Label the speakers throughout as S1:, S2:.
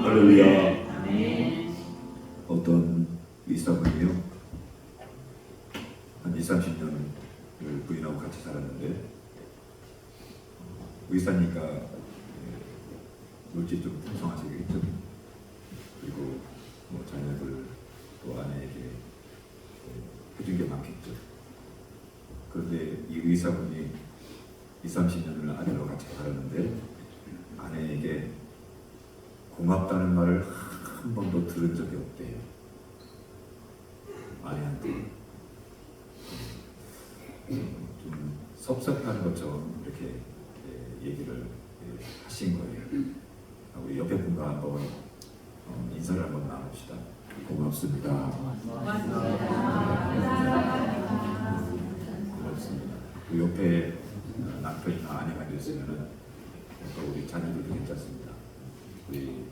S1: 할렐루야. 어떤 의사분이요, 한 20, 30년을 부인하고 같이 살았는데, 의사니까 물질 좀 풍성하시겠죠. 그리고 뭐 자녀들 또 아내에게 해준 게 많겠죠. 그런데 이 의사분이 20, 30년을 아내와 같이 살았는데 아내에게 고맙다는 말을 한 번도 들은 적이 없대요. 아내한테 좀 섭섭한 것처럼 이렇게 얘기를 하신 거예요. 우리 옆에 분과 한번 인사를 한번 나눕시다. 고맙습니다. 고맙습니다. 그 옆에 남편이나 아내가 되었으면은 우리 자녀들도 괜찮습니다. 우리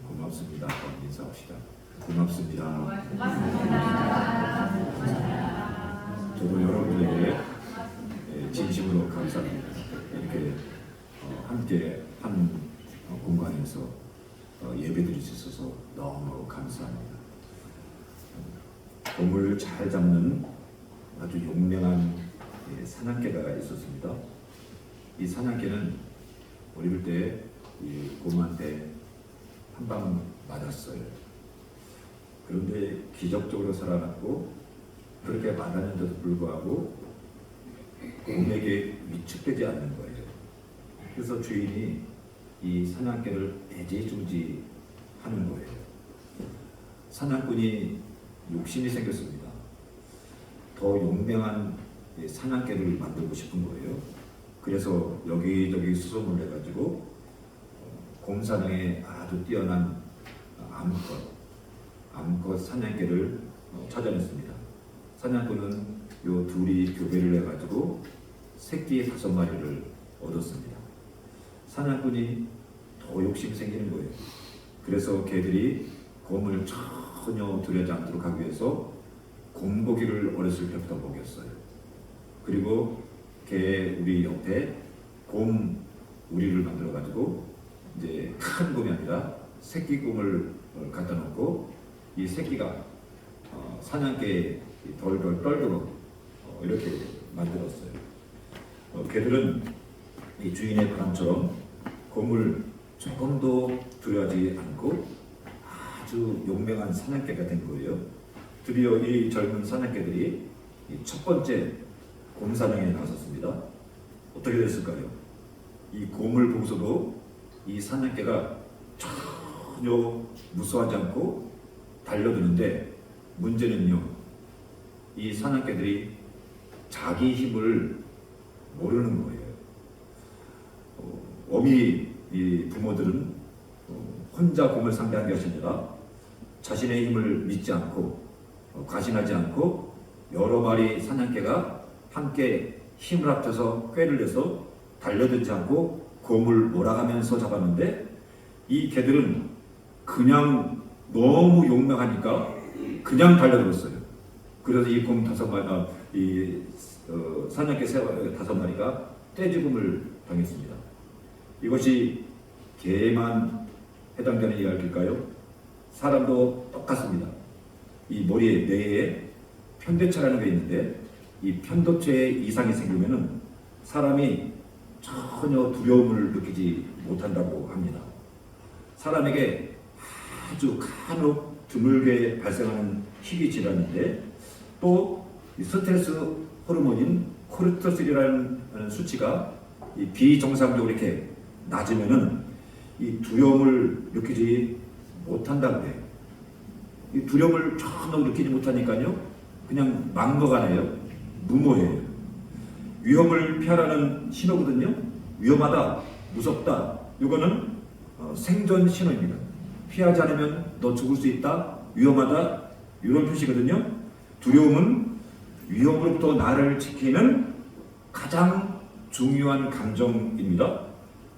S1: 고맙습니다. 한번 인사합시다. 고맙습니다. 저도 여러분에게 진심으로 감사합니다. 이렇게 함께 한 공간에서 예배드릴 수 있어서 너무 감사합니다. 곰을 잘 잡는 아주 용맹한 사냥개가 있었습니다. 이 사냥개는 어릴 때 곰한테 한 방 맞았어요. 그런데 기적적으로 살아났고, 그렇게 맞았는데도 불구하고 곰에게 위축되지 않는 거예요. 그래서 주인이 이 사냥개를 애지중지하는 거예요. 사냥꾼이 욕심이 생겼습니다. 더 용맹한 사냥개를 만들고 싶은 거예요. 그래서 여기저기 수소문을 해가지고 곰사냥에 아주 뛰어난 암컷 사냥개를 찾아냈습니다. 사냥꾼은 요 둘이 교배를 해가지고 새끼 5마리를 얻었습니다. 사냥꾼이 더 욕심이 생기는 거예요. 그래서 개들이 곰을 전혀 두려워하지 않도록 하기 위해서 곰고기를 어렸을 때부터 먹였어요. 그리고 개 우리 옆에 곰 우리를 만들어가지고 이제 큰 곰이 아니라 새끼 곰을 갖다 놓고 이 새끼가 사냥개에 덜덜 떨도록 이렇게 만들었어요. 개들은 이 주인의 바람처럼 곰을 조금도 두려워하지 않고 아주 용맹한 사냥개가 된 거예요. 드디어 이 젊은 사냥개들이 첫 번째 곰 사냥에 나섰습니다. 어떻게 됐을까요? 이 곰을 보고서도 이 사냥개가 전혀 무서워하지 않고 달려드는데, 문제는요, 이 사냥개들이 자기 힘을 모르는 거예요. 어미 이 부모들은 혼자 곰을 상대한 것이 아니라 자신의 힘을 믿지 않고 과신하지 않고 여러 마리 사냥개가 함께 힘을 합쳐서 꾀를 내서 달려들지 않고 곰을 몰아가면서 잡았는데, 이 개들은 그냥 너무 용맹하니까 그냥 달려들었어요. 그래서 이 곰 5마리, 사냥개 5마리가 떼죽음을 당했습니다. 이것이 개만 해당되는 이야기일까요? 사람도 똑같습니다. 이 머리에 뇌에 편도체라는 게 있는데, 이 편도체에 이상이 생기면은 사람이 전혀 두려움을 느끼지 못한다고 합니다. 사람에게 아주 간혹 드물게 발생하는 희귀 질환인데, 또 스트레스 호르몬인 코르티솔이라는 수치가 비정상적으로 이렇게 낮으면은 이 두려움을 느끼지 못한다고 해요. 이 두려움을 전혀 느끼지 못하니까요, 그냥 막무가내요. 무모해요. 위험을 피하라는 신호거든요. 위험하다, 무섭다, 이거는 생존 신호입니다. 피하지 않으면 너 죽을 수 있다, 위험하다, 이런 표시거든요. 두려움은 위험으로부터 나를 지키는 가장 중요한 감정입니다.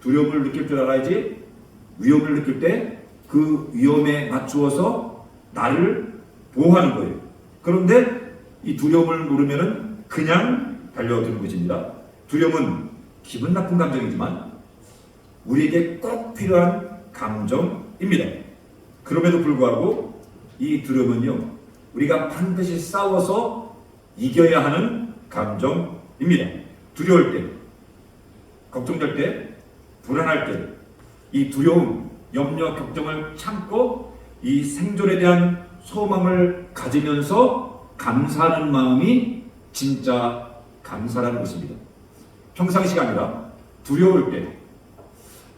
S1: 두려움을 느낄 줄 알아야지 위험을 느낄 때 그 위험에 맞추어서 나를 보호하는 거예요. 그런데 이 두려움을 모르면은 그냥 달려드는 것입니다. 두려움은 기분 나쁜 감정이지만 우리에게 꼭 필요한
S2: 감정입니다. 그럼에도 불구하고 이 두려움은요, 우리가 반드시 싸워서 이겨야 하는 감정입니다. 두려울 때, 걱정될 때, 불안할 때, 이 두려움, 염려, 걱정을 참고 이 생존에 대한 소망을 가지면서 감사하는 마음이 진짜 감사라는 것입니다. 평상시가 아니라 두려울 때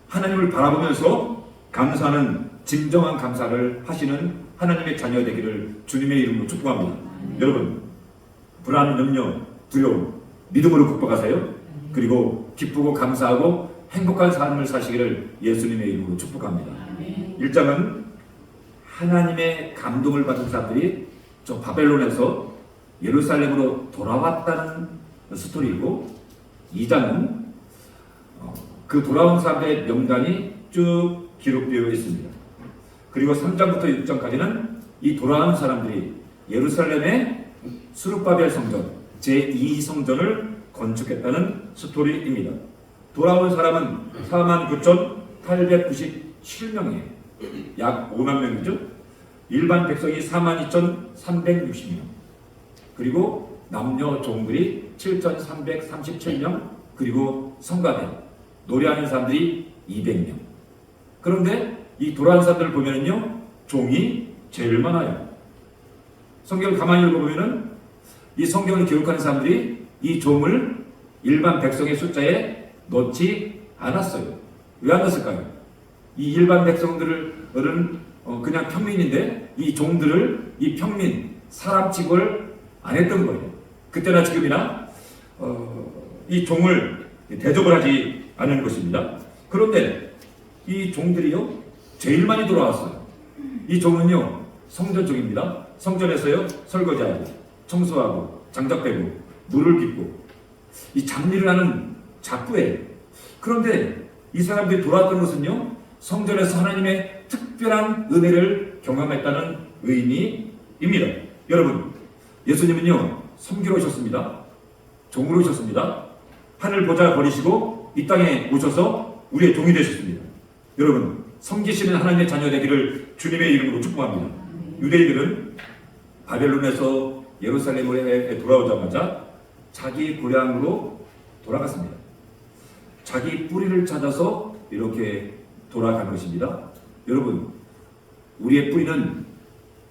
S2: 하나님을 바라보면서 감사하는 진정한 감사를 하시는 하나님의 자녀 되기를 주님의 이름으로 축복합니다. 여러분, 불안, 염려, 두려움 믿음으로 극복하세요. 그리고 기쁘고 감사하고 행복한 삶을 사시기를 예수님의 이름으로 축복합니다. 1장은 하나님의 감동을 받은 사람들이 저 바벨론에서 예루살렘으로 돌아왔다는 스토리이고, 2장은 그 돌아온 사람들의 명단이 쭉 기록되어 있습니다. 그리고 3장부터 6장까지는 이 돌아온 사람들이 예루살렘의 스룹바벨 성전, 제2성전을 건축했다는 스토리입니다. 돌아온 사람은 49,897명이에요. 약 5만 명이죠. 일반 백성이 42,360명. 그리고 남녀 종들이 7,337명. 그리고 성가대, 노래하는 사람들이 200명. 그런데 이 돌아온 사람들을 보면은요, 종이 제일 많아요. 성경을 가만히 읽어보면은 이 성경을 기록하는 사람들이 이 종을 일반 백성의 숫자에 넣지 않았어요. 왜 안 넣었을까요? 이 일반 백성들은 그냥 평민인데 이 종들을 이 평민, 사람 취급을 안 했던 거예요. 그때나 지금이나 이 종을 대접을 하지 않은 것입니다. 그런데 이 종들이요, 제일 많이 돌아왔어요. 이 종은요, 성전 종입니다. 성전에서요, 설거지하고 청소하고 장작 빼고 물을 깃고 이 잡일을 하는 잡부예요. 그런데 이 사람들이 돌아왔던 것은요, 성전에서 하나님의 특별한 은혜를 경험했다는 의미입니다. 여러분, 예수님은요, 섬기러 오셨습니다. 종으로 오셨습니다. 하늘 보좌 버리시고 이 땅에 오셔서 우리의 종이 되셨습니다. 여러분, 섬기시는 하나님의 자녀 되기를 주님의 이름으로 축복합니다. 유대인들은 바벨론에서 예루살렘에 돌아오자마자 자기 고향으로 돌아갔습니다. 자기 뿌리를 찾아서 이렇게 돌아간 것입니다. 여러분, 우리의 뿌리는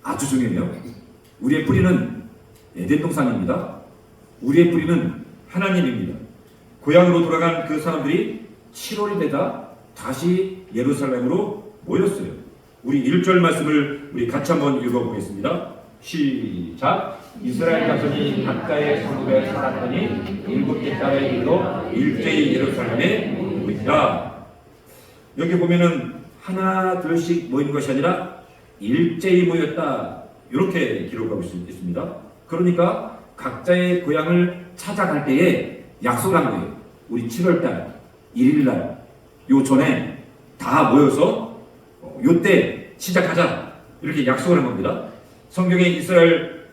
S2: 아주 중요해요. 우리의 뿌리는 에덴 동산입니다. 우리의 뿌리는 하나님입니다. 고향으로 돌아간 그 사람들이 7월이 되다 다시 예루살렘으로 모였어요. 우리 1절 말씀을 우리 같이 한번 읽어보겠습니다. 시작. 이스라엘 자손이 각자의 성읍에 살았더니 7개 달에 이르러 일제히 예루살렘에 모이니라. 여기 보면은 하나 둘씩 모인 것이 아니라 일제히 모였다, 이렇게 기록하고 있습니다. 그러니까 각자의 고향을 찾아갈 때에 약속한 거예요. 우리 7월달 1일날 요 전에 다 모여서 요때 시작하자, 이렇게 약속을 한 겁니다. 성경에 이스라엘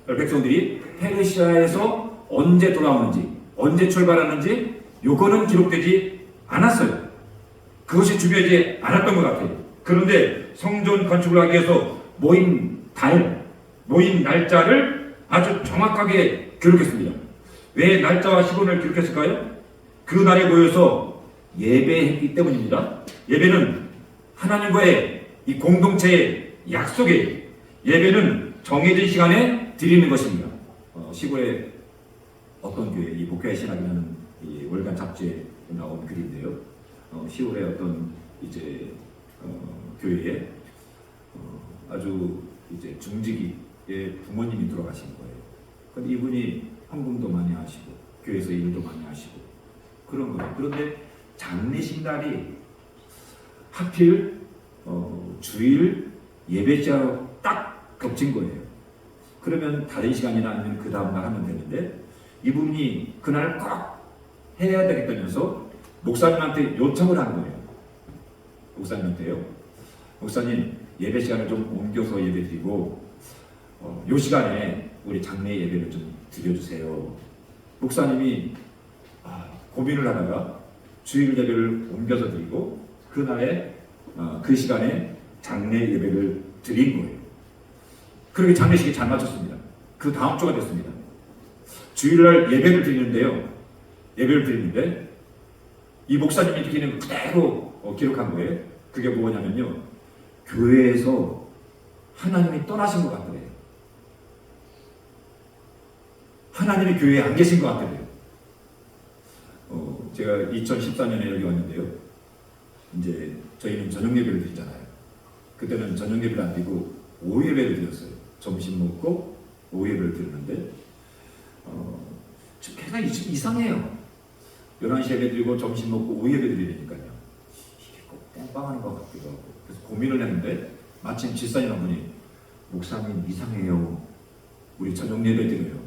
S2: 백성들이 페르시아에서 언제 돌아오는지, 언제 출발하는지 요거는 기록되지 않았어요. 그것이 중요하지 않았던 것 같아요. 그런데 성전 건축을 하기 위해서 모인 날짜를 아주 정확하게 기록했습니다. 왜 날짜와 시간을 기록했을까요? 그 날에 모여서 예배했기 때문입니다. 예배는 하나님과의 이 공동체의 약속이에요. 예배는 정해진 시간에 드리는 것입니다. 시골에 어떤 교회, 이 목회 신학이라는 이 월간 잡지에 나온 글인데요. 시골의 어떤 이제 교회에 아주 이제 중직이의 부모님이 돌아가신 거예요. 근데 이분이 헌금도 많이 하시고 교회에서 일도 많이 하시고 그런 거예요. 그런데 장례식 날이 하필 주일 예배 시간으로 딱 겹친 거예요. 그러면 다른 시간이나 아니면 그 다음날 하면 되는데 이분이 그날 꼭 해야 되겠다면서 목사님한테 요청을 한 거예요. 목사님한테요. 목사님, 예배 시간을 좀 옮겨서 예배 드리고 요 시간에 우리 장례 예배를 좀 드려주세요. 목사님이 고민을 하다가 주일 예배를 옮겨서 드리고 그날에 그 시간에 장례 예배를 드린 거예요. 그렇게 장례식이 잘 마쳤습니다. 그 다음 주가 됐습니다. 주일날 예배를 드리는데요. 예배를 드리는데 이 목사님이 드리는 거 그대로 기록한 거예요. 그게 뭐냐면요. 교회에서 하나님이 떠나신 것 같더래요. 하나님이 교회에 안 계신 것 같더래요. 제가 2014년에 여기 왔는데요. 이제 저희는 저녁 예배를 드리잖아요. 그때는 저녁 예배를 안 드리고 오후 예배를 드렸어요. 점심 먹고 오후 예배를 드렸는데 좀 걔가 이상해요. 11시 예배 드리고 점심 먹고 오후 예배 드리니까요. 이게 꼭 땡빵하는 것 같기도 하고. 그래서 고민을 했는데 마침 집사님 한 분이 목사님 이상해요. 우리 저녁 예배 드려요.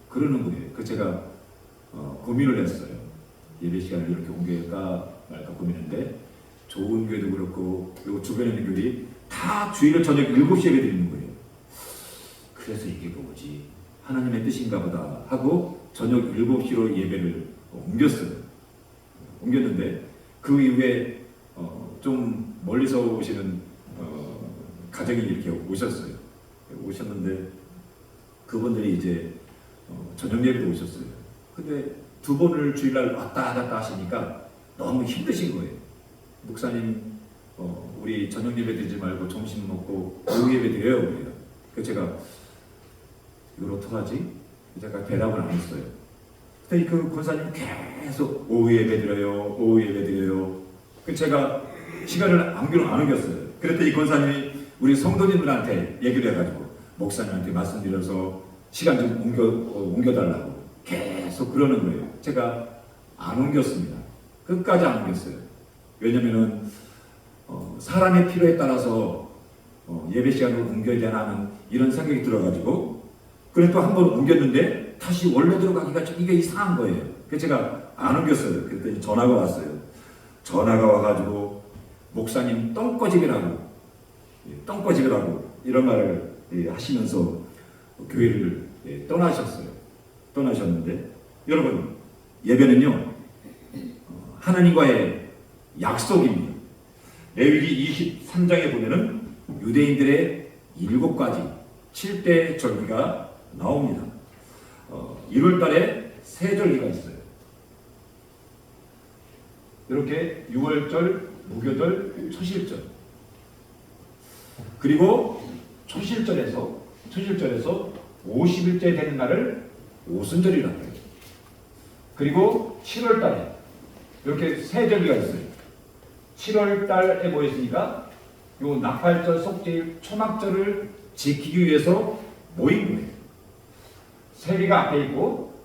S2: 그러는 거예요. 그래서 제가 고민을 했어요. 예배 시간을 이렇게 옮길까 말까 고민했는데 좋은 교회도 그렇고 그리고 주변에 있는 교회들이 다 주일을 저녁 7시 예배 드리는 거예요. 그래서 이게 뭐지? 하나님의 뜻인가 보다 하고 저녁 7시로 예배를 옮겼어요. 옮겼는데 그 이후에 좀 멀리서 오시는 가정이 이렇게 오셨어요. 오셨는데 그분들이 이제 저녁 예배도 오셨어요. 근데 두 번을 주일날 왔다 갔다 하시니까 너무 힘드신 거예요. 목사님 우리 저녁 예배 드리지 말고 점심 먹고 오후 예배 드려요. 그래요. 그래서 제가 이걸 어떡하지? 제가 대답을 안 했어요. 근데 그 권사님 계속 오후 예배 드려요. 오후 예배 드려요. 그래서 제가 시간을 안 옮겼어요. 그랬더니 이 권사님이 우리 성도님들한테 얘기를 해가지고 목사님한테 말씀드려서 시간 좀 옮겨달라고 계속 그러는 거예요. 제가 안 옮겼습니다. 끝까지 안 옮겼어요. 왜냐면은 사람의 필요에 따라서 예배 시간을 옮겨야 되나 하는 이런 생각이 들어가지고 그래도 한 번 옮겼는데 다시 원래대로 가기가 좀 이게 이상한 거예요. 그래서 제가 안 옮겼어요. 그랬더니 전화가 왔어요. 전화가 와가지고 목사님 똥꼬집이라고 이런 말을 하시면서 교회를 떠나셨어요. 떠나셨는데 여러분 예배는요 하나님과의 약속입니다. 레위기 23장에 보면은 유대인들의 7가지 7대 절기가 나옵니다. 1월달에 세 절기가 있어요. 이렇게 6월절, 무교절, 초실절. 그리고 초실절에서 50일째 되는 날을 오순절이라고 해요. 그리고 7월달에 이렇게 세 절기가 있어요. 7월달에 뭐 있으니까 요 나팔절, 속죄일, 초막절을 지키기 위해서 모인 거예요. 세 개가 앞에 있고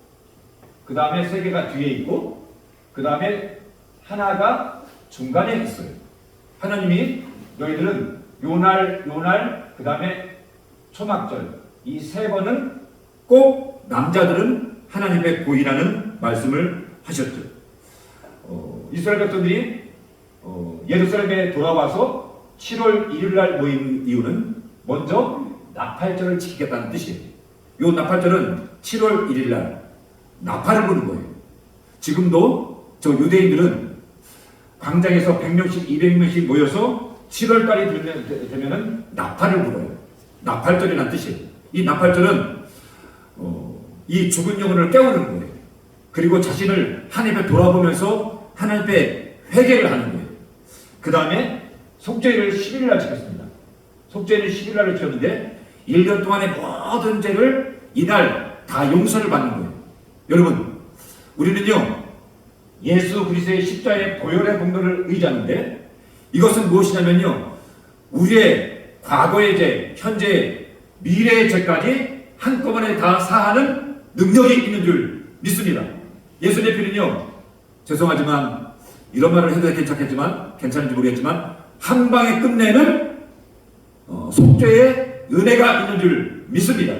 S2: 그 다음에 세 개가 뒤에 있고 그 다음에 하나가 중간에 있어요. 하나님이 너희들은 요날 그 다음에 초막절 이 세 번은 꼭 남자들은 하나님의 고인하는 말씀을 하셨죠. 이스라엘 백성들이 예루살렘에 돌아와서 7월 1일 날 모인 이유는 먼저 나팔절을 지키겠다는 뜻이에요. 이 나팔절은 7월 1일 날 나팔을 부는 거예요. 지금도 저 유대인들은 광장에서 100명씩 200명씩 모여서 7월 달이 되면은 나팔을 불어요. 나팔절이라는 뜻이에요. 이 나팔절은 이 죽은 영혼을 깨우는 거예요. 그리고 자신을 하나님께 돌아보면서 하나님께 회개를 하는 거예요. 그 다음에 속죄일을 10일 날 지켰습니다. 속죄일을 10일 날을 지켰는데 1년 동안의 모든 죄를 이날 다 용서를 받는 거예요. 여러분, 우리는요 예수 그리스도의 십자가의 보혈의 공로를 의지하는데 이것은 무엇이냐면요 우리의 과거의 죄, 현재, 미래의 죄까지 한꺼번에 다 사하는 능력이 있는 줄 믿습니다. 예수의 피는요 죄송하지만 이런 말을 해도 괜찮은지 모르겠지만 한 방에 끝내는 속죄의 은혜가 있는 줄 믿습니다.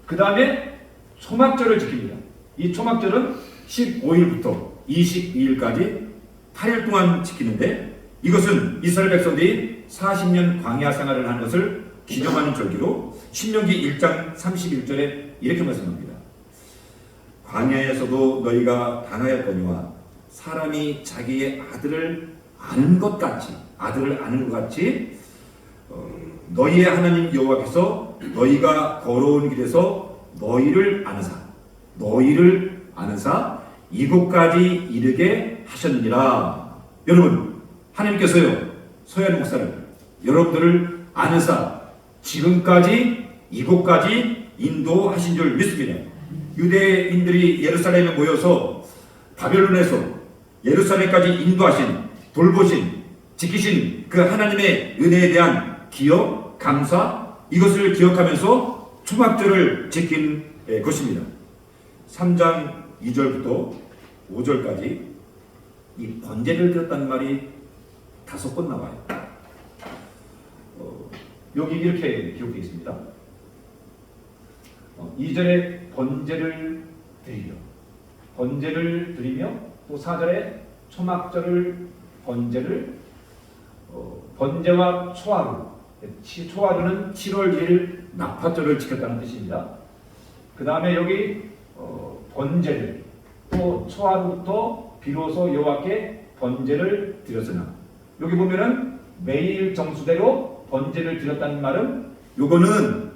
S2: 그 다음에 초막절을 지킵니다. 이 초막절은 15일부터 22일까지 8일 동안 지키는데 이것은 이스라엘 백성들이 40년 광야 생활을 한 것을 기념하는 절기로 신명기 1장 31절에 이렇게 말씀합니다. 광야에서도 너희가 당하였거니와 사람이 자기의 아들을 아는 것 같이, 아들을 아는 것 같이 너희의 하나님 여호와께서 너희가 걸어온 길에서 너희를 아는사 이곳까지 이르게 하셨느니라. 여러분, 하나님께서요 서현 목사를 여러분들을 아는사 지금까지 이곳까지 인도하신 줄 믿습니다. 유대인들이 예루살렘에 모여서 바벨론에서 예루살렘까지 인도하신, 돌보신, 지키신 그 하나님의 은혜에 대한 기억, 감사, 이것을 기억하면서 초막절을 지킨 것입니다. 3장 2절부터 5절까지 이 번제를 드렸다는 말이 5번 나와요. 여기 이렇게 기록되어 있습니다. 2절에 번제를 드리며 또 4절에 초막절을 번제와 초하루는 7월 1일 낙파절을 지켰다는 뜻입니다. 그 다음에 여기 번제를 또 초하루부터 비로소 여호와께 번제를 드렸으나, 여기 보면은 매일 정수대로 번제를 드렸다는 말은 요거는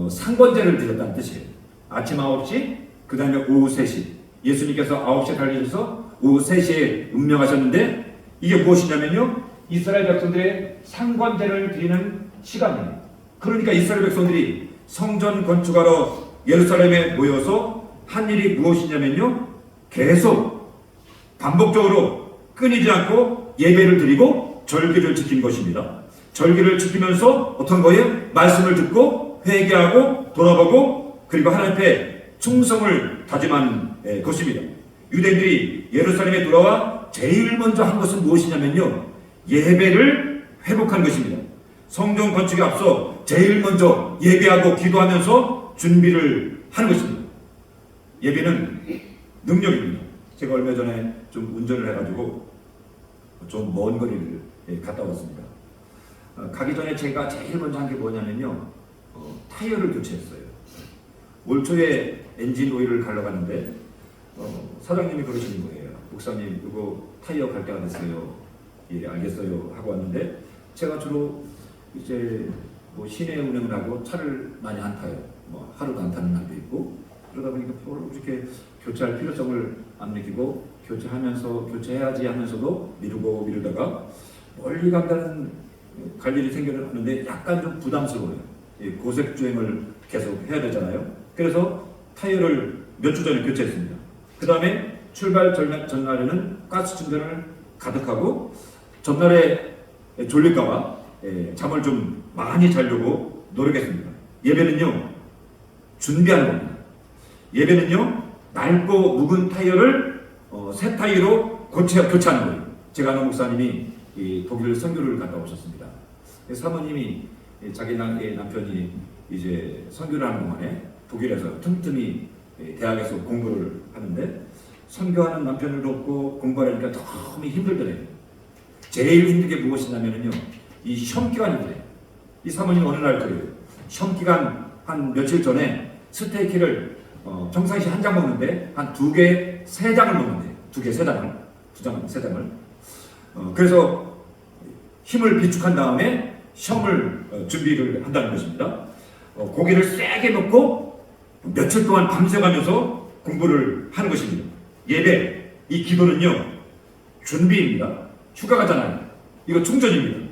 S2: 상번제를 드렸다는 뜻이에요. 아침 9시, 그 다음에 오후 3시. 예수님께서 9시에 달리셔서 오후 3시에 운명하셨는데, 이게 무엇이냐면요, 이스라엘 백성들의 상번제를 드리는 시간이에요. 그러니까 이스라엘 백성들이 성전 건축하러 예루살렘에 모여서 한 일이 무엇이냐면요, 계속 반복적으로 끊이지 않고 예배를 드리고 절기를 지킨 것입니다. 절기를 지키면서 어떤 거예요? 말씀을 듣고 회개하고 돌아보고 그리고 하나님 앞에 충성을 다짐한 것입니다. 유대인들이 예루살렘에 돌아와 제일 먼저 한 것은 무엇이냐면요, 예배를 회복한 것입니다. 성전 건축에 앞서 제일 먼저 예배하고 기도하면서 준비를 하는 것입니다. 예배는 능력입니다. 제가 얼마 전에 좀 운전을 해가지고 좀 먼 거리를 갔다 왔습니다. 가기 전에 제가 제일 먼저 한 게 뭐냐면요, 타이어를 교체했어요. 올 초에 엔진 오일을 갈러 갔는데 사장님이 그러시는 거예요. 목사님, 이거 타이어 갈 때가 됐어요. 예, 알겠어요 하고 왔는데, 제가 주로 이제 뭐 시내 운행을 하고 차를 많이 안 타요. 뭐 하루도 안 타는 날도 있고, 그러다 보니까 별로 그렇게 교체할 필요성을 안 느끼고 교체해야지 하면서도 미루다가 멀리 간다는 갈 일이 생겼는데 약간 좀 부담스러워요. 고속 주행을 계속 해야 되잖아요. 그래서 타이어를 몇 주 전에 교체했습니다. 그 다음에 출발 전날에는 가스 충전을 가득하고, 전날에 졸릴까봐 잠을 좀 많이 자려고 노력했습니다. 예배는요, 준비하는 겁니다. 예배는요, 낡고 묵은 타이어를 새 타이어로 교체하는 거예요. 제가 아는 목사님이 독일 선교를 갔다 오셨습니다. 사모님이 자기 남편이 이제 선교를 하는 동안에 독일에서 틈틈이 대학에서 공부를 하는데, 선교하는 남편을 돕고 공부하려니까 너무 힘들더래요. 제일 힘든 게 무엇이냐면요, 이 시험 기간이더래요. 이 사모님 어느 날 그래요. 시험 기간 한 며칠 전에 스테이키를 평상시 한 장 먹는데 한 2개, 3장을 먹는데, 2개, 3장을. 그래서 힘을 비축한 다음에 시험을 준비를 한다는 것입니다. 고기를 세게 넣고 며칠 동안 밤새가면서 공부를 하는 것입니다. 예배, 이 기도는요, 준비입니다. 휴가 가잖아요. 이거 충전입니다.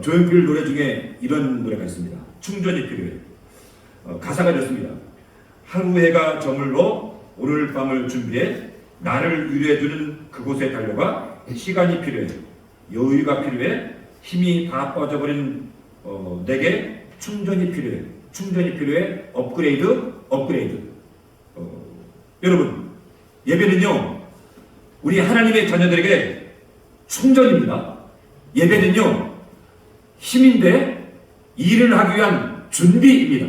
S2: 조용필 노래 중에 이런 노래가 있습니다. 충전이 필요해. 가사가 이렇습니다. 하루 해가 저물러 오늘 밤을 준비해 나를 위로해주는 그곳에 달려가. 시간이 필요해. 여유가 필요해. 힘이 다 빠져버린 내게 충전이 필요해. 업그레이드. 여러분, 예배는요, 우리 하나님의 자녀들에게 충전입니다. 예배는요, 힘인데 일을 하기 위한 준비입니다.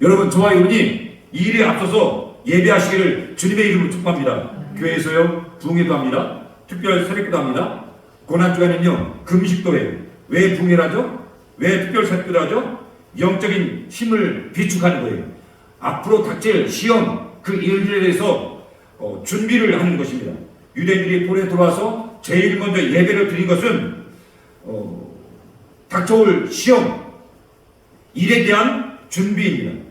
S2: 여러분, 저와 여러분이 이 일에 앞서서 예배하시기를 주님의 이름으로 축복합니다. 교회에서요, 부흥회도 합니다. 특별 새벽기도 합니다. 고난주간에는요, 금식도 해요. 왜 부흥회를 하죠? 왜 특별 새벽기도 하죠? 영적인 힘을 비축하는 거예요. 앞으로 닥칠 시험, 그 일들에 대해서 준비를 하는 것입니다. 유대인들이 볼에 들어와서 제일 먼저 예배를 드린 것은 닥쳐올 시험, 일에 대한 준비입니다.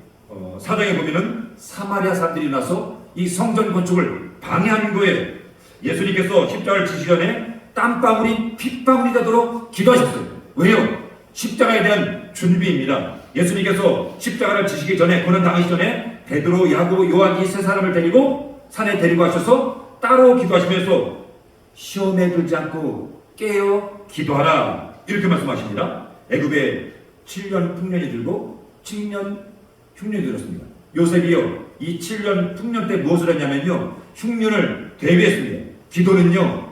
S2: 사장에 보면은 사마리아 사람들이 나서 이 성전 건축을 방해하는 거예요. 예수님께서 십자가를 지시기 전에 땀방울이 핏방울이 되도록 기도하셨어요. 왜요? 십자가에 대한 준비입니다. 예수님께서 십자가를 지시기 전에, 고난 당하기 전에 베드로, 야고보, 요한 이 세 사람을 데리고 산에 데리고 가셔서 따로 기도하시면서 시험에 들지 않고 깨어 기도하라, 이렇게 말씀하십니다. 애굽에 7년 풍년이 들고 7년 흉년이 들었습니다. 요셉이요, 이 7년 풍년 때 무엇을 했냐면요, 흉년을 대비했습니다. 기도는요,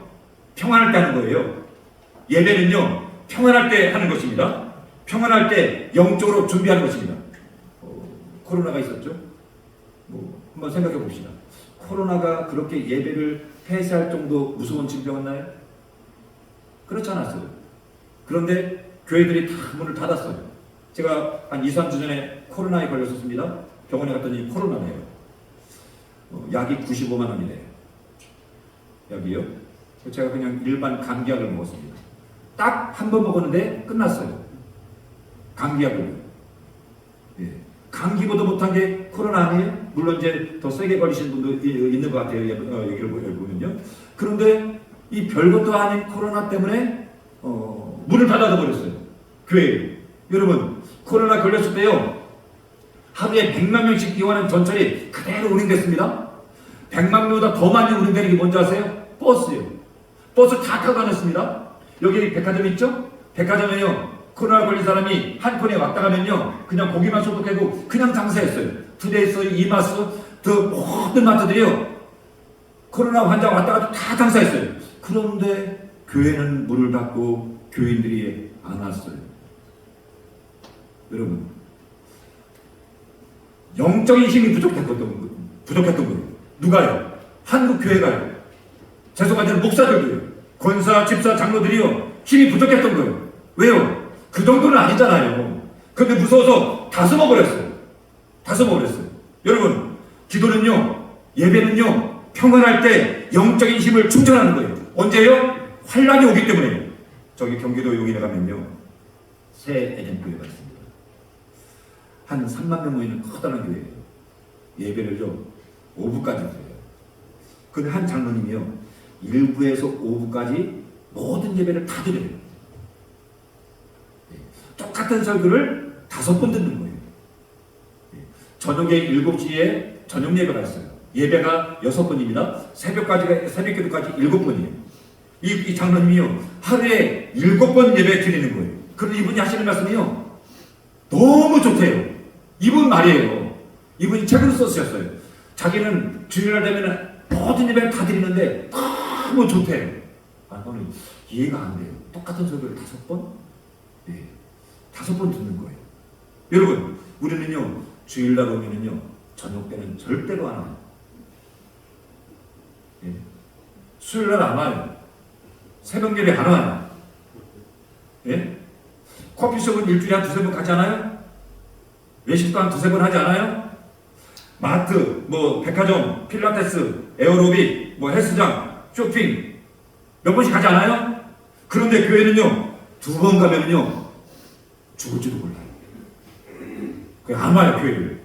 S2: 평안할 때 하는 거예요. 예배는요, 평안할 때 하는 것입니다. 평안할 때 영적으로 준비하는 것입니다. 코로나가 있었죠? 한번 생각해 봅시다. 코로나가 그렇게 예배를 폐쇄할 정도 무서운 질병이었나요? 그렇지 않았어요. 그런데 교회들이 다 문을 닫았어요. 제가 한 2, 3주 전에 코로나에 걸렸었습니다. 병원에 갔더니 코로나네요. 약이 95만 원이래요. 약이요. 제가 그냥 일반 감기약을 먹었습니다. 딱 한 번 먹었는데 끝났어요. 감기약을. 예. 감기보다 못한 게 코로나 아니에요? 물론 이제 더 세게 걸리신 분도 있는 것 같아요. 여기를 보면요. 그런데 이 별것도 아닌 코로나 때문에 문을 닫아서 버렸어요. 교회. 여러분, 코로나 걸렸을 때요, 하루에 100만 명씩 이용하는 전철이 그대로 운행됐습니다. 100만 명보다 더 많이 운행되는 게 뭔지 아세요? 버스요. 버스 다 타고 다녔습니다. 여기 백화점 있죠? 백화점에요, 코로나 걸린 사람이 한 콘에 왔다 가면요, 그냥 고기만 소독하고 그냥 장사했어요. 투데이스, 이마스, 모든 마트들이요, 코로나 환자 왔다 가도 다 장사했어요. 그런데 교회는 문을 닫고 교인들이 안 왔어요. 여러분, 영적인 힘이 부족했던 거예요. 누가요? 한국 교회가요. 죄송하지만 목사들도요, 권사, 집사, 장로들이요, 힘이 부족했던 거예요. 왜요? 그 정도는 아니잖아요. 근데 무서워서 다 숨어버렸어요. 여러분, 기도는요, 예배는요, 평안할 때 영적인 힘을 충전하는 거예요. 언제요? 환란이 오기 때문에. 저기 경기도 용인에 가면요, 새 에덴교회가 있습니다. 한 3만 명 모이는 커다란 교회예요. 예배를요, 5부까지 드려요. 근데 한 장로님이요, 1부에서 5부까지 모든 예배를 다 드려요. 똑같은 설교를 5번 듣는 거예요. 저녁에 7시에 저녁 예배가 있어요. 예배가 6번입니다. 새벽 기도까지 7번이에요. 이 장로님이요, 하루에 7번 예배 드리는 거예요. 그런데 이분이 하시는 말씀이요, 너무 좋대요. 이분 말이에요. 이분이 책으로 쓰셨어요. 자기는 주일날 되면 모든 예배를 다 드리는데 너무 좋대요. 저는 이해가 안 돼요. 똑같은 설교를 5번? 네, 5번 듣는 거예요. 여러분, 우리는요, 주일날 오면은요, 저녁 때는 절대로 안 와요. 네. 수요일날 안 와요. 새벽 예배 안 와요. 예? 커피숍은 일주일에 한 2-3번 가지 않아요? 외식도 한 2-3번 하지 않아요? 마트, 백화점, 필라테스, 에어로빅, 헬스장, 쇼핑 몇 번씩 가지 않아요? 그런데 교회는요, 2번 가면은요, 죽을지도 몰라요. 그냥 안 와요, 교회를.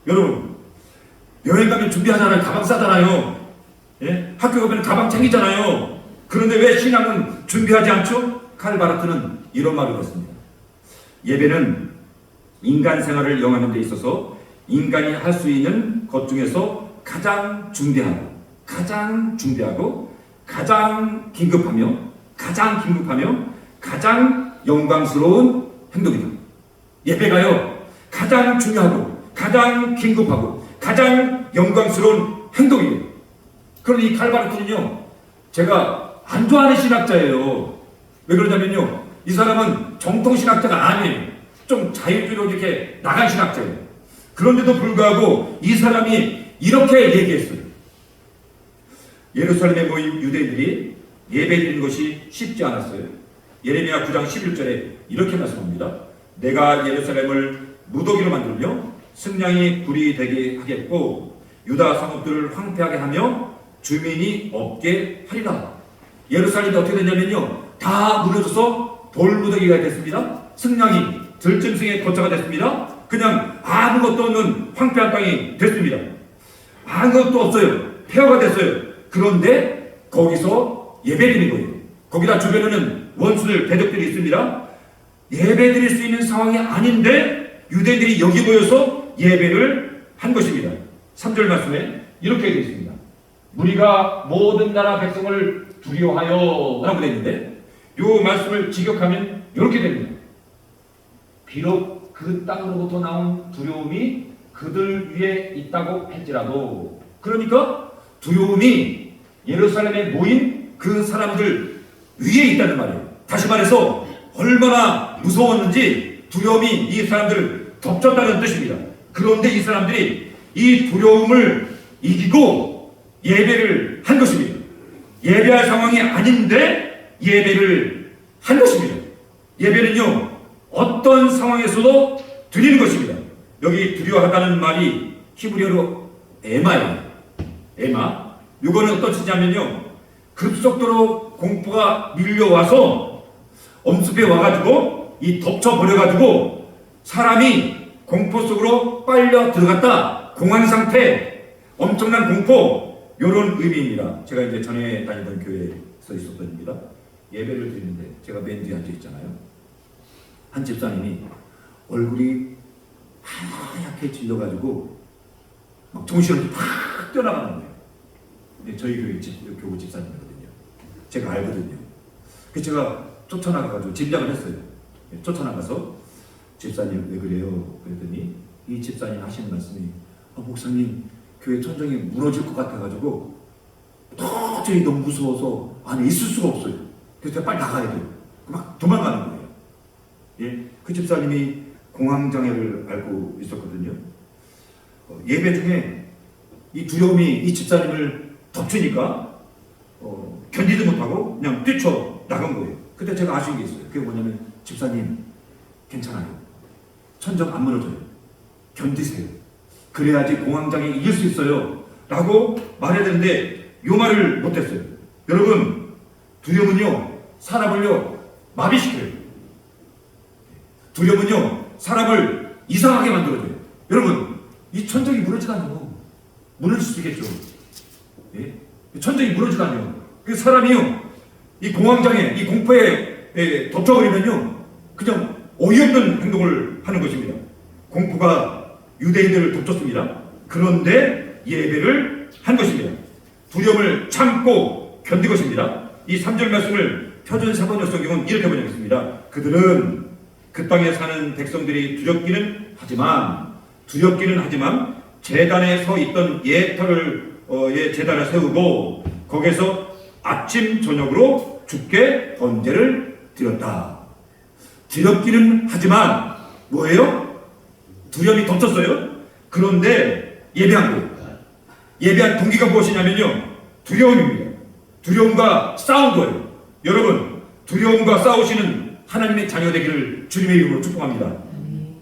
S2: 여러분, 여행 가면 준비하잖아요. 가방 싸잖아요. 예? 학교 가면 가방 챙기잖아요. 그런데 왜 신앙은 준비하지 않죠? 칼 바르트는 이런 말을 했습니다. 예배는 인간 생활을 영하는 데 있어서 인간이 할 수 있는 것 중에서 가장 중대하고 가장 긴급하며 가장 영광스러운 행동이다. 예배가요, 가장 중요하고 가장 긴급하고 가장 영광스러운 행동이에요. 그런데 이 칼바르트는요, 제가 안 좋아하는 신학자예요. 왜 그러냐면요, 이 사람은 정통 신학자가 아니에요. 좀 자유주의로 이렇게 나간 신학자예요. 그런데도 불구하고 이 사람이 이렇게 얘기했어요. 예루살렘에 모인 유대인들이 예배드리는 것이 쉽지 않았어요. 예레미야 9장 11절에 이렇게 말씀합니다. 내가 예루살렘을 무더기로 만들며 승냥이 굴이 되게 하겠고 유다 성읍들을 황폐하게 하며 주민이 없게 하리라. 예루살렘이 어떻게 됐냐면요, 다 무너져서 돌무더기가 됐습니다. 승냥이 들짐승의 거처가 됐습니다. 그냥 아무것도 없는 황폐한 땅이 됐습니다. 아무것도 없어요. 폐허가 됐어요. 그런데 거기서 예배드리는 거예요. 거기다 주변에는 원수들, 대적들이 있습니다. 예배드릴 수 있는 상황이 아닌데 유대인들이 여기 모여서 예배를 한 것입니다. 3절 말씀에 이렇게 되어 있습니다. 무리가 모든 나라 백성을 두려워하여 라고 되어 있는데 이 말씀을 직역하면 이렇게 됩니다. 비록 그 땅으로부터 나온 두려움이 그들 위에 있다고 할지라도, 그러니까 두려움이 예루살렘에 모인 그 사람들 위에 있다는 말이에요. 다시 말해서 얼마나 무서웠는지 두려움이 이 사람들을 덮쳤다는 뜻입니다. 그런데 이 사람들이 이 두려움을 이기고 예배를 한 것입니다. 예배할 상황이 아닌데 예배를 한 것입니다. 예배는요, 어떤 상황에서도 드리는 것입니다. 여기 두려워하다는 말이 히브리어로 에마예요. 에마. 이거는 어떤 뜻이냐면요, 급속도로 공포가 밀려와서 엄습해 와가지고 이 덮쳐버려가지고 사람이 공포 속으로 빨려 들어갔다, 공황 상태, 엄청난 공포, 이런 의미입니다. 제가 이제 전에 다니던 교회에서 있었던 일입니다. 예배를 드리는데 제가 맨 뒤에 앉아 있잖아요. 한 집사님이 얼굴이 하얗게 질려가지고 막 정신없이 팍 뛰어나가는 거예요. 근데 저희 교회 교구 집사님이거든요. 제가 알거든요. 그래서 제가 쫓아나가가지고 짐작을 했어요. 쫓아나가서 집사님 왜 그래요? 그랬더니 이 집사님 하시는 말씀이 목사님 교회 천정이 무너질 것 같아가지고 도저히 너무 무서워서 안에 있을 수가 없어요. 그래서 제가 빨리 나가야 돼요. 막 도망가는 거예요. 예, 그 집사님이 공황장애를 앓고 있었거든요. 예배 중에 이 두려움이 이 집사님을 덮치니까 견디지 못하고 그냥 뛰쳐 나간 거예요. 그때 제가 아쉬운 게 있어요. 그게 뭐냐면 집사님 괜찮아요. 천정 안 무너져요. 견디세요. 그래야지 공황장애 이길 수 있어요. 라고 말해야 되는데 이 말을 못했어요. 여러분, 두려움은요 사람을요 마비시켜요. 두려움은요 사람을 이상하게 만들어줘요. 여러분, 이 천정이 무너지다니요. 무너질 수 있겠죠. 예? 천정이 무너지다니요. 그 사람이요 이 공황장애, 이 공포에 덮쳐버리면요 그냥 어이없는 행동을 하는 것입니다. 공포가 유대인들을 덮쳤습니다. 그런데 예배를 한 것입니다. 두려움을 참고 견딘 것입니다. 이 3절 말씀을 표준 사본역 성경은 이렇게 번역했습니다. 그들은 그 땅에 사는 백성들이 두렵기는 하지만 제단에 서 있던 예터를 제단을 세우고 거기서 아침 저녁으로 주께 번제를 드렸다. 두렵기는 하지만 뭐예요? 두려움이 덮쳤어요. 그런데 예배한 거예요. 예배한 동기가 무엇이냐면요, 두려움입니다. 두려움과 싸운 거예요. 여러분, 두려움과 싸우시는 하나님의 자녀 되기를 주님의 이름으로 축복합니다.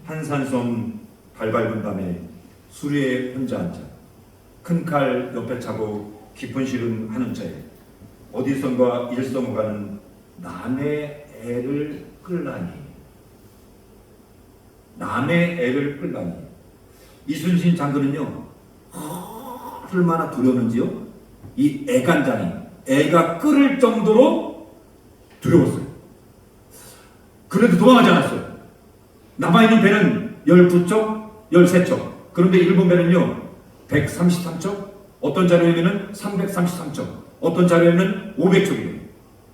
S2: 한산섬 달 밝은 밤에 수리에 혼자 앉아 큰 칼 옆에 차고 깊은 시름 하는 차에 어디선가 일성 가는 남의 애를 끌라니 이순신 장군은요 얼마나 두려웠는지요, 이 애간장이 애가 끓을 정도로 두려웠어요. 그래도 도망하지 않았어요. 남아있는 배는 12척, 13척. 그런데 일본 배는요 133척, 어떤 자료에는 333척, 어떤 자료에는 500척이에요.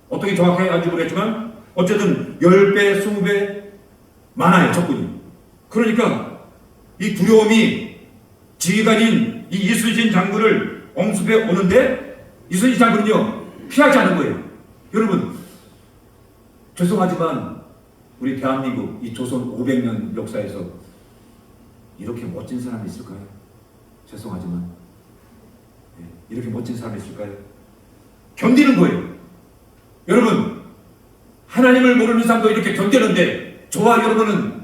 S2: 어떻게 정확하게 알지 모르겠지만 어쨌든 10배, 20배 많아요, 적군이. 그러니까 이 두려움이 지휘관인 이 이순신 장군을 엄습해 오는데 이순신 장군은요 피하지 않은 거예요. 여러분, 죄송하지만 우리 대한민국 이 조선 500년 역사에서 이렇게 멋진 사람이 있을까요? 죄송하지만 이렇게 멋진 사람이 있을까요? 견디는 거예요. 여러분, 하나님을 모르는 사람도 이렇게 견디는데 저와 여러분은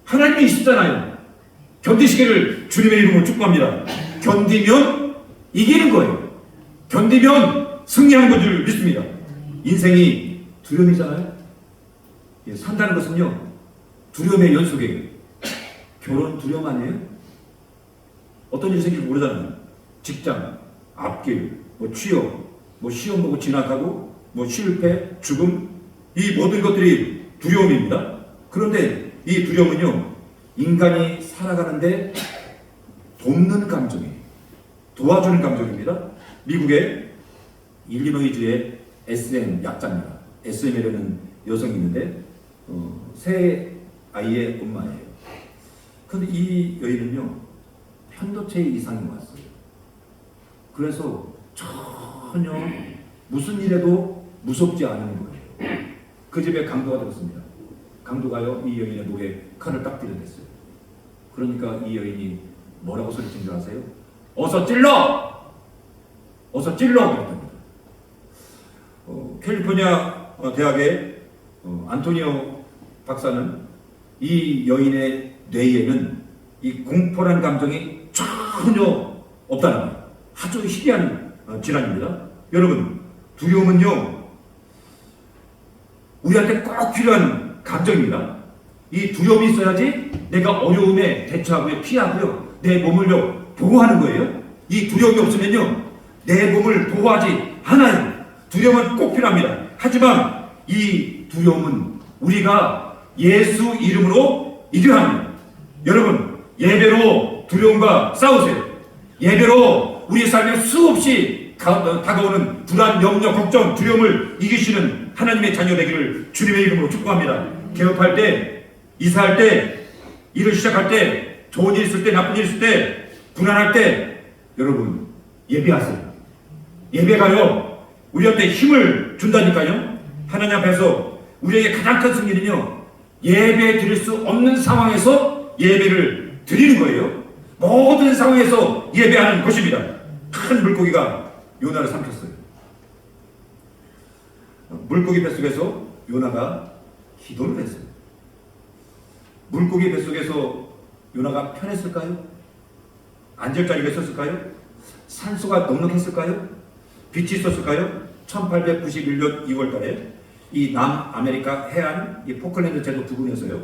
S2: 하나님이 있잖아요. 견디시기를 주님의 이름으로 축복합니다. 견디면 이기는 거예요. 견디면 승리하는 줄 믿습니다. 인생이 두려움이잖아요. 예, 산다는 것은요, 두려움의 연속이에요. 결혼 두려움 아니에요? 어떤 일이 생길지 모르잖아요. 직장, 앞길, 뭐 취업, 뭐 시험 보고 진학하고, 뭐 실패, 죽음, 이 모든 것들이 두려움입니다. 그런데 이 두려움은요, 인간이 살아가는데 돕는 감정이에요. 도와주는 감정입니다. 미국의 일리노이주의 SM 약자입니다. SM이라는 여성이 있는데 세 아이의 엄마예요. 그런데 이 여인은요, 편도체 이상이 왔어요. 그래서 전혀 무슨 일에도 무섭지 않은 거예요. 그 집에 강도가 들었습니다. 강도가요, 이 여인의 목에 칼을 딱 들여댔어요. 그러니까 이 여인이 뭐라고 소리친 줄 아세요? 어서 찔러! 어서 찔러! 그랬답니다. 캘리포니아 대학의 안토니오 박사는 이 여인의 뇌에는 이 공포란 감정이 전혀 없다는 거예요. 아주 희귀한 질환입니다. 여러분, 두려움은요, 우리한테 꼭 필요한 감정입니다. 이 두려움이 있어야지 내가 어려움에 대처하고요, 피하고요, 내 몸을요, 보호하는 거예요. 이 두려움이 없으면요, 내 몸을 보호하지 않아요. 두려움은 꼭 필요합니다. 하지만 이 두려움은 우리가 예수 이름으로 이겨야 합니다. 여러분, 예배로 두려움과 싸우세요. 예배로 우리 삶에 수없이 다가오는 불안, 염려, 걱정, 두려움을 이기시는 하나님의 자녀 되기를 주님의 이름으로 축복합니다. 개업할 때, 이사할 때, 일을 시작할 때, 좋은 일 있을 때, 나쁜 일 있을 때, 불안할 때, 여러분, 예배하세요. 예배가요, 우리한테 힘을 준다니까요. 하나님 앞에서 우리에게 가장 큰 승리는요, 예배 드릴 수 없는 상황에서 예배를 드리는 거예요. 모든 상황에서 예배하는 것입니다. 큰 물고기가 요나를 삼켰어요. 물고기 뱃속에서 요나가 기도를 했어요. 물고기 뱃속에서 요나가 편했을까요? 앉을 자리가 있었을까요? 산소가 넉넉했을까요? 빛이 있었을까요? 1891년 2월 달에 이 남아메리카 해안, 이 포클랜드 제도 부근에서요,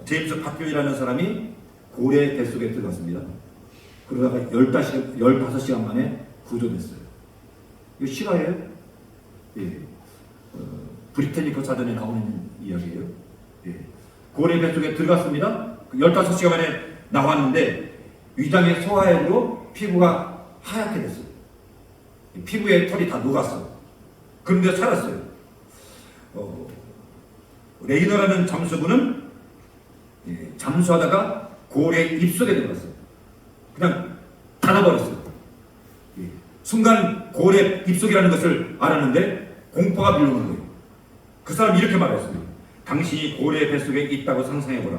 S2: 제임스 파큐이라는 사람이 고래 뱃속에 들어갔습니다. 그러다가 15시간 만에 구조됐어요. 이거 실화예요? 예. 브리테니커 사전에 나오는 이야기예요. 예. 고래 뱃속에 들어갔습니다. 15시간 만에 나왔는데 위장의 소화액으로 피부가 하얗게 됐어요. 피부에 털이 다 녹았어. 그런데 살았어요. 레이너라는 잠수부는 잠수하다가 고래 입속에 들어갔어요. 그냥 닫아버렸어요. 순간 고래 입속이라는 것을 알았는데 공포가 밀려오는 거예요. 그 사람이 이렇게 말했습니다. 당신이 고래 뱃속에 있다고 상상해보라.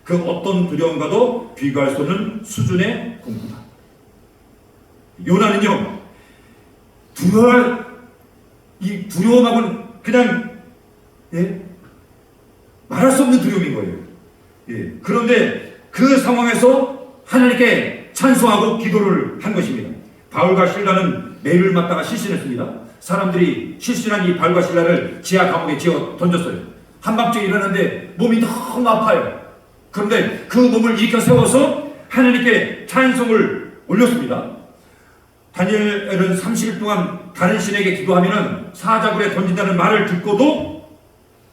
S2: 그 어떤 두려움과도 비교할 수 없는 수준의 공포다. 요나는요, 이 두려움하고는 그냥 말할 수 없는 두려움인 거예요. 그런데 그 상황에서 하나님께 찬송하고 기도를 한 것입니다. 바울과 실라는 매를 맞다가 실신했습니다. 사람들이 실신한 이 바울과 실라를 지하 감옥에 지어 던졌어요. 한밤중에 일어났는데 몸이 너무 아파요. 그런데 그 몸을 일으켜 세워서 하나님께 찬송을 올렸습니다. 다니엘은 30일 동안 다른 신에게 기도하면 사자굴에 던진다는 말을 듣고도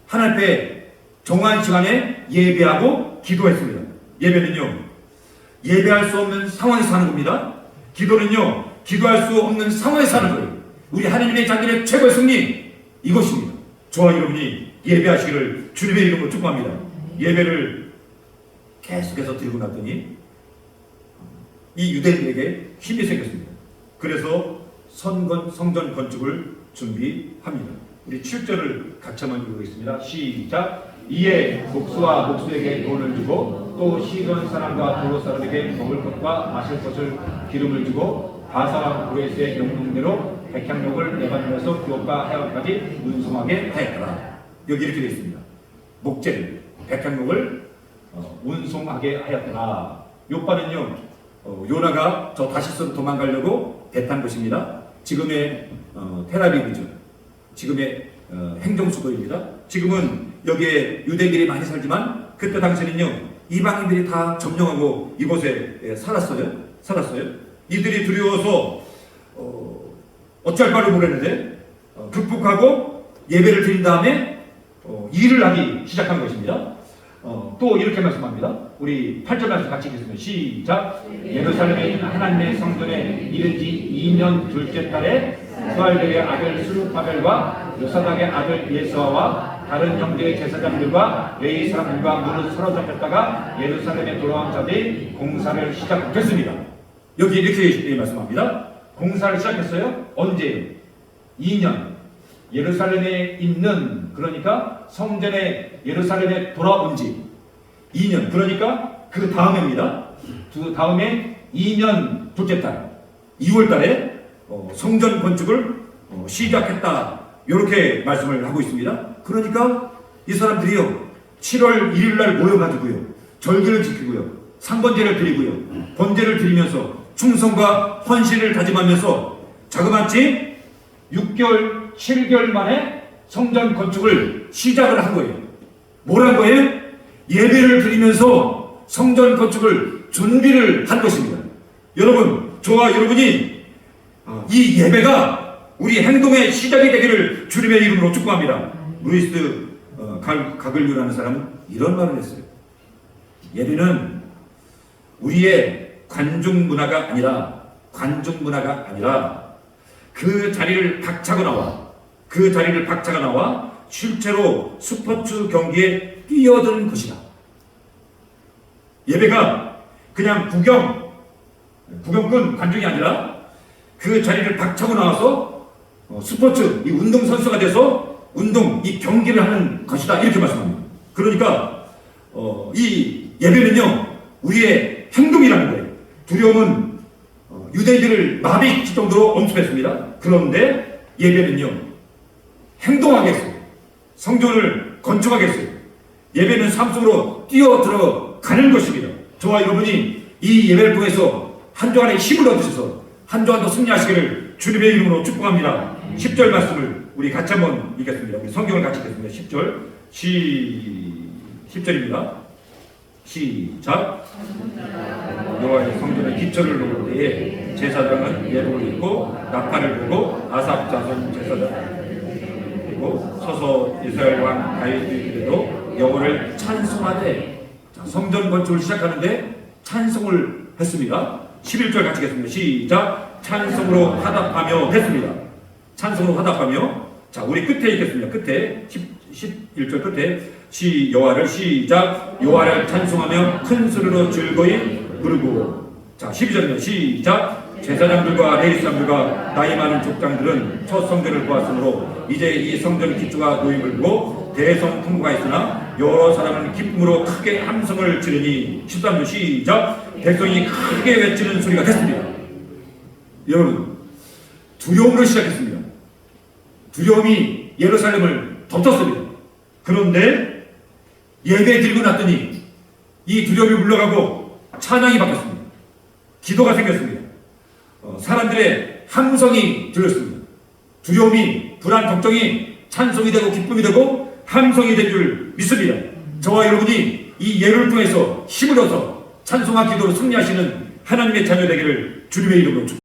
S2: 하나님 앞에 정한 시간에 예배하고 기도했습니다. 예배는요, 예배할 수 없는 상황에서 하는 겁니다. 기도는요, 기도할 수 없는 상황에서 하는 거예요. 우리 하나님의 자녀의 최고의 승리, 이것입니다. 저와 여러분이 예배하시기를 주님의 이름으로 축복합니다. 예배를 계속해서 드리고 났더니 이 유대인들에게 힘이 생겼습니다. 그래서 성전 건축을 준비합니다. 우리 7절을 같이 한번 읽어보겠습니다. 시작. 이에 목수와 목수에게 돈을 주고 또 시돈 사람과 도로 사람에게 먹을 것과 마실 것을 기름을 주고 바사와 고레스의 명령대로 백향목을 레바논에서 기업과 해안까지 운송하게 하였더라. 여기 이렇게 되어 있습니다. 목재를, 백향목을 운송하게 하였더라. 요바는요, 요나가 저 다시스로 도망가려고 배 탄 곳입니다. 지금의 텔아비브죠. 지금의 행정수도입니다. 지금은 여기에 유대인들이 많이 살지만 그때 당시에는요 이방인들이 다 점령하고 이곳에 살았어요. 이들이 두려워서 어쩔 바를 모르는데 극복하고 예배를 드린 다음에 일을 하기 시작한 것입니다. 또 이렇게 말씀합니다. 우리 8절 말씀 같이 읽겠습니다. 시작. 예루살렘에 있는 하나님의 성전에 이른 지 2년 둘째 달에 스알델의 아들 스룹바벨과 요사닥의 아들 예수아와 다른 형제의 제사장들과 레위 사람들과 무릇 사로잡혔다가 예루살렘에 돌아온 자들이 공사를 시작했습니다. 여기 이렇게 말씀합니다. 공사를 시작했어요. 언제요? 2년. 예루살렘에 있는, 그러니까 성전에 예루살렘에 돌아온 지 2년. 그러니까 그 다음입니다. 그 다음에 2년 둘째 달 2월 달에 성전 건축을 시작했다. 이렇게 말씀을 하고 있습니다. 그러니까 이 사람들이요 7월 1일 날 모여가지고요 절기를 지키고요 상번제를 드리고요 번제를 드리면서 충성과 헌신을 다짐하면서 자그마치 6개월 7개월 만에 성전 건축을 시작을 한 거예요. 뭘 한 거예요? 예배를 드리면서 성전 건축을 준비를 한 것입니다. 여러분, 저와 여러분이 이 예배가 우리 행동의 시작이 되기를 주님의 이름으로 축복합니다. 루이스 가글류라는 사람은 이런 말을 했어요. 예배는 우리의 관중 문화가 아니라 그 자리를 박차고 나와 실제로 스포츠 경기에 뛰어드는 것이다. 예배가 그냥 구경꾼 관중이 아니라 그 자리를 박차고 나와서 스포츠, 이 운동선수가 돼서 이 경기를 하는 것이다. 이렇게 말씀합니다. 그러니까 이 예배는요 우리의 행동이라는 거예요. 두려움은 유대인들을 마비시킬 정도로 엄습했습니다. 그런데 예배는요 행동하겠어요. 성전을 건축하겠어요. 예배는 삶 속으로 뛰어들어가는 것입니다. 저와 여러분이 이 예배를 통해서 한 주간의 힘을 얻으셔서 한 주간도 승리하시기를 주님의 이름으로 축복합니다. 10절 말씀을 우리 같이 한번 읽겠습니다. 우리 성경을 같이 읽겠습니다. 10절입니다. 시작. 여호와의 성전의 기초를 놓을 때에 제사장은 예복을 입고 나팔을 불고 아삽 자손 제사장 그리고 서서 이스라엘 왕 다윗이 그래도 여호와를 찬송하되, 성전 건축을 시작하는데 찬송을 했습니다. 11절 같이 읽겠습니다. 시작. 찬송으로 화답하며 했습니다. 찬송으로 화답하며. 자, 우리 끝에 읽겠습니다. 끝에 11절 끝에 여호와를 시작. 여호와를 찬송하며 큰 소리로 즐거이 부르고. 자, 12절입니다. 시작. 제사장들과 레위 사람들과 나이 많은 족장들은 첫 성전을 보았으므로 이제 이 성전 기초가 놓임을 보고 대성풍부가 있으나 여러 사람은 기쁨으로 크게 함성을 지르니. 13절 시작. 백성이 크게 외치는 소리가 됐습니다. 여러분, 두려움으로 시작했습니다. 두려움이 예루살렘을 덮쳤습니다. 그런데 예배 드리고 났더니 이 두려움이 물러가고 찬양이 바뀌었습니다. 기도가 생겼습니다. 사람들의 함성이 들렸습니다. 두려움이, 불안, 걱정이 찬송이 되고 기쁨이 되고 함성이 될 줄 믿습니다. 저와 여러분이 이 예배를 통해서 힘을 얻어 찬송과 기도로 승리하시는 하나님의 자녀 되기를 주님의 이름으로 축복합니다.